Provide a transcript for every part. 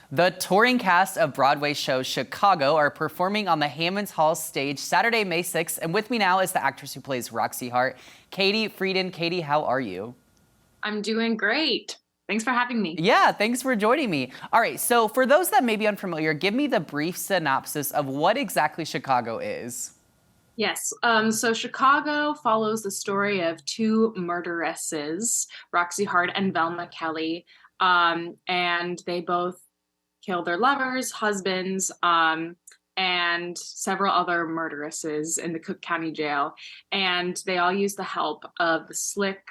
The touring cast of Broadway show Chicago are performing on the Hammons Hall stage Saturday, May 6th. And with me now is the actress who plays Roxy Hart, Katie Frieden. Katie, how are you? I'm doing great. Thanks for having me. Yeah, thanks for joining me. All right, so for those that may be unfamiliar, give me the brief synopsis of what exactly Chicago is. Yes. So Chicago follows the story of two murderesses, Roxy Hart and Velma Kelly. And they both kill their lovers, husbands, and several other murderesses in the Cook County Jail. And they all use the help of the slick,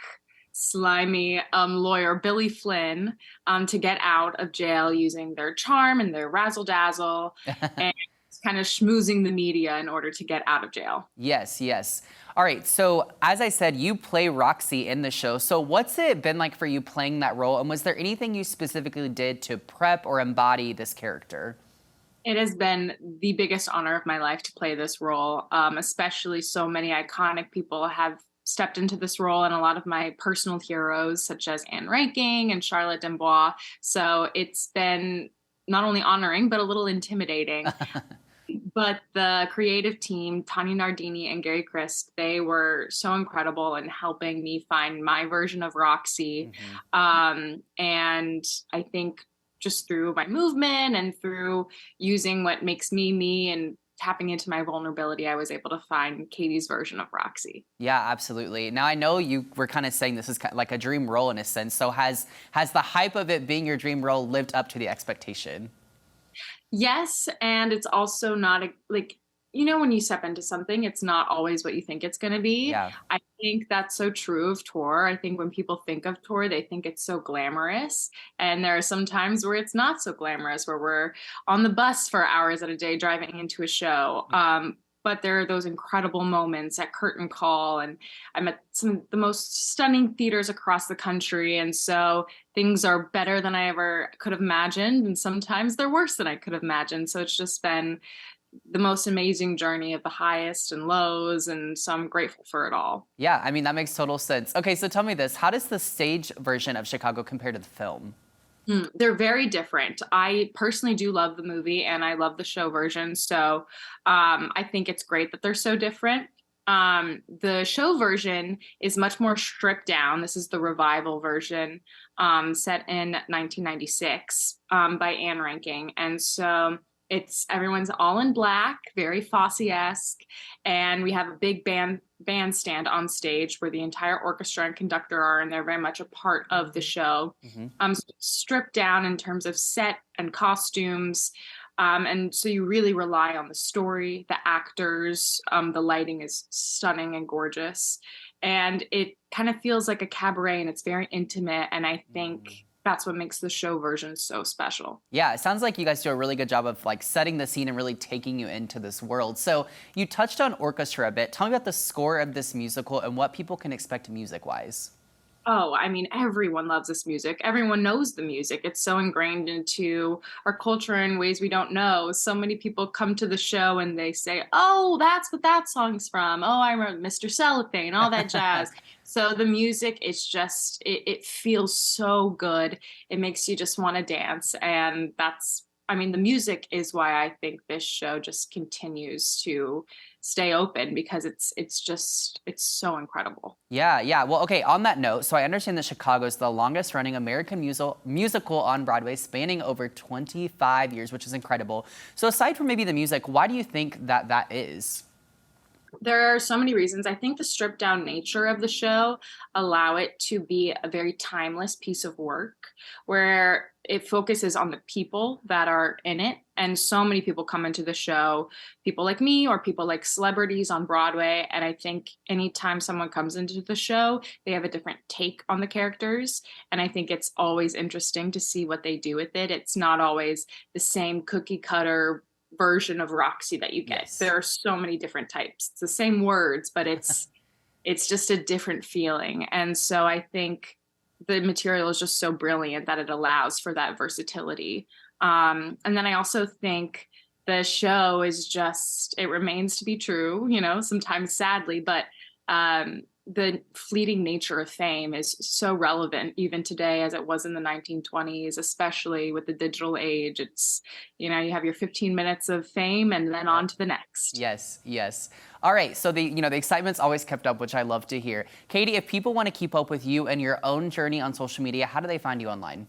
slimy lawyer Billy Flynn to get out of jail using their charm and their razzle dazzle and kind of schmoozing the media in order to get out of jail. Yes, yes. All right, so as I said, you play Roxy in the show. So what's it been like for you playing that role? And was there anything you specifically did to prep or embody this character? It has been the biggest honor of my life to play this role, especially so many iconic people have stepped into this role, and a lot of my personal heroes, such as Anne Ranking and Charlotte Dembois. So it's been not only honoring, but a little intimidating. But the creative team, Tanya Nardini and Gary Christ, they were so incredible in helping me find my version of Roxy. And I think just through my movement and through using what makes me me and tapping into my vulnerability, I was able to find Katie's version of Roxy. Yeah, absolutely. Now I know you were kind of saying this is kind of like a dream role in a sense. So has the hype of it being your dream role lived up to the expectation? Yes, and it's also not like, when you step into something, it's not always what you think it's going to be. Yeah. I think that's so true of tour. I think when people think of tour, they think it's so glamorous. And there are some times where it's not so glamorous, where we're on the bus for hours at a day driving into a show. But there are those incredible moments at curtain call, and I'm at some of the most stunning theaters across the country. And so things are better than I ever could have imagined. And sometimes they're worse than I could have imagined. So it's just been the most amazing journey of the highest and lows. And so I'm grateful for it all. Yeah, I mean, that makes total sense. Okay, so tell me this. How does the stage version of Chicago compare to the film? They're very different. I personally do love the movie and I love the show version. So I think it's great that they're so different. The show version is much more stripped down. This is the revival version set in 1996 by Anne Ranking. And so everyone's all in black, very Fosse-esque, and we have a big bandstand on stage where the entire orchestra and conductor are, and they're very much a part of the show. So stripped down in terms of set and costumes. And so you really rely on the story, the actors, the lighting is stunning and gorgeous. And it kind of feels like a cabaret, and it's very intimate. And I think that's what makes the show version so special. Yeah, it sounds like you guys do a really good job of like setting the scene and really taking you into this world. So you touched on orchestra a bit. Tell me about the score of this musical and what people can expect music-wise. Oh, I mean, everyone loves this music. Everyone knows the music. It's so ingrained into our culture in ways we don't know. So many people come to the show and they say, oh, that's what that song's from. Oh, I remember Mr. Cellophane, all that jazz. So the music is just, it feels so good. It makes you just want to dance. And the music is why I think this show just continues to stay open, because it's so incredible. Yeah, yeah. Well, okay, on that note, so I understand that Chicago is the longest running American musical on Broadway, spanning over 25 years, which is incredible. So aside from maybe the music, why do you think that is? There are so many reasons. I think the stripped down nature of the show allow it to be a very timeless piece of work where it focuses on the people that are in it. And so many people come into the show, people like me or people like celebrities on Broadway. And I think anytime someone comes into the show, they have a different take on the characters. And I think it's always interesting to see what they do with it. It's not always the same cookie cutter version of Roxy that you get. Yes. There are so many different types. It's the same words, but it's just a different feeling. And so I think the material is just so brilliant that it allows for that versatility. And then I also think the show is just, it remains to be true, sometimes sadly, but the fleeting nature of fame is so relevant even today as it was in the 1920s, especially with the digital age. It's, you have your 15 minutes of fame and then Yeah. on to the next. Yes, yes. All right, so the excitement's always kept up, which I love to hear. Katie, if people want to keep up with you and your own journey on social media, how do they find you online?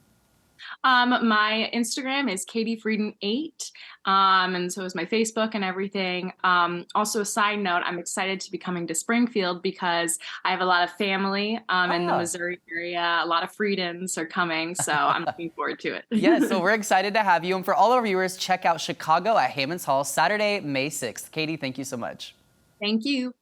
My Instagram is Katie Frieden 8, and so is my Facebook and everything. Also, a side note, I'm excited to be coming to Springfield because I have a lot of family in the Ah. Missouri area. A lot of Friedens are coming, so I'm looking forward to Yes, it. so we're excited to have you. And for all our viewers, check out Chicago at Hammons Hall, Saturday, May 6th. Katie, thank you so much. Thank you.